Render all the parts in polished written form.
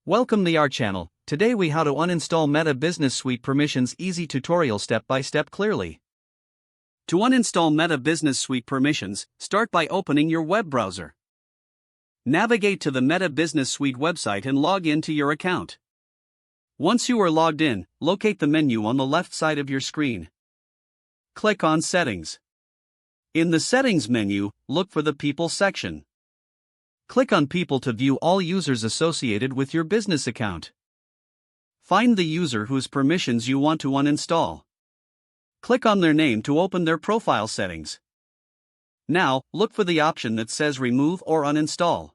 Welcome to our channel. Today we how to uninstall Meta Business Suite permissions easy tutorial step by step clearly. To uninstall Meta Business Suite permissions, start by opening your web browser. Navigate to the Meta Business Suite website and log in to your account. Once you are logged in, locate the menu on the left side of your screen. Click on Settings. In the Settings menu, look for the People section. Click on People to view all users associated with your business account. Find the user whose permissions you want to uninstall. Click on their name to open their profile settings. Now, look for the option that says Remove or Uninstall.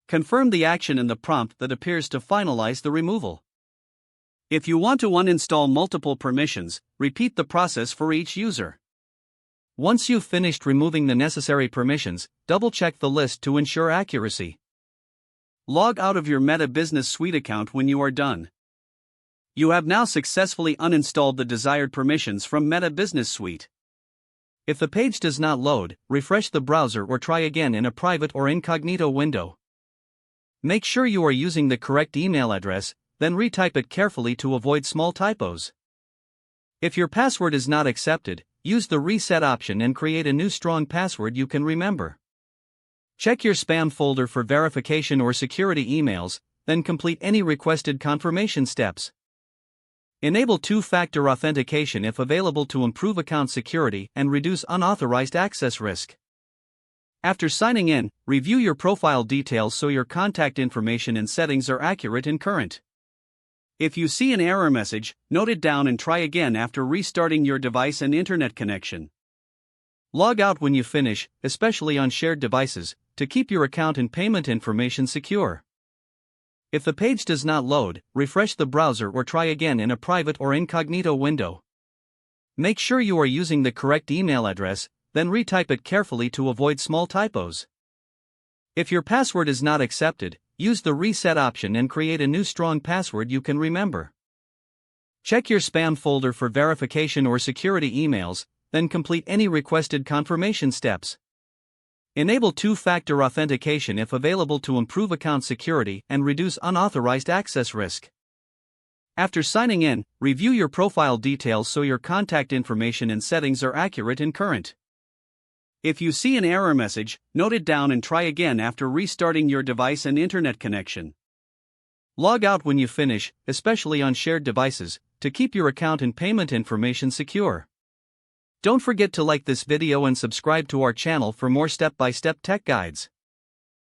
Confirm the action in the prompt that appears to finalize the removal. If you want to uninstall multiple permissions, repeat the process for each user. Once you've finished removing the necessary permissions, double-check the list to ensure accuracy. Log out of your Meta Business Suite account when you are done. You have now successfully uninstalled the desired permissions from Meta Business Suite. If the page does not load, refresh the browser or try again in a private or incognito window. Make sure you are using the correct email address, then retype it carefully to avoid small typos. If your password is not accepted, use the reset option and create a new strong password you can remember. Check your spam folder for verification or security emails, then complete any requested confirmation steps. Enable two-factor authentication if available to improve account security and reduce unauthorized access risk. After signing in, review your profile details so your contact information and settings are accurate and current. If you see an error message, note it down and try again after restarting your device and internet connection. Log out when you finish, especially on shared devices, to keep your account and payment information secure. If the page does not load, refresh the browser or try again in a private or incognito window. Make sure you are using the correct email address, then retype it carefully to avoid small typos. If your password is not accepted, use the reset option and create a new strong password you can remember. Check your spam folder for verification or security emails, then complete any requested confirmation steps. Enable two-factor authentication if available to improve account security and reduce unauthorized access risk. After signing in, review your profile details so your contact information and settings are accurate and current. If you see an error message, note it down and try again after restarting your device and internet connection. Log out when you finish, especially on shared devices, to keep your account and payment information secure. Don't forget to like this video and subscribe to our channel for more step-by-step tech guides.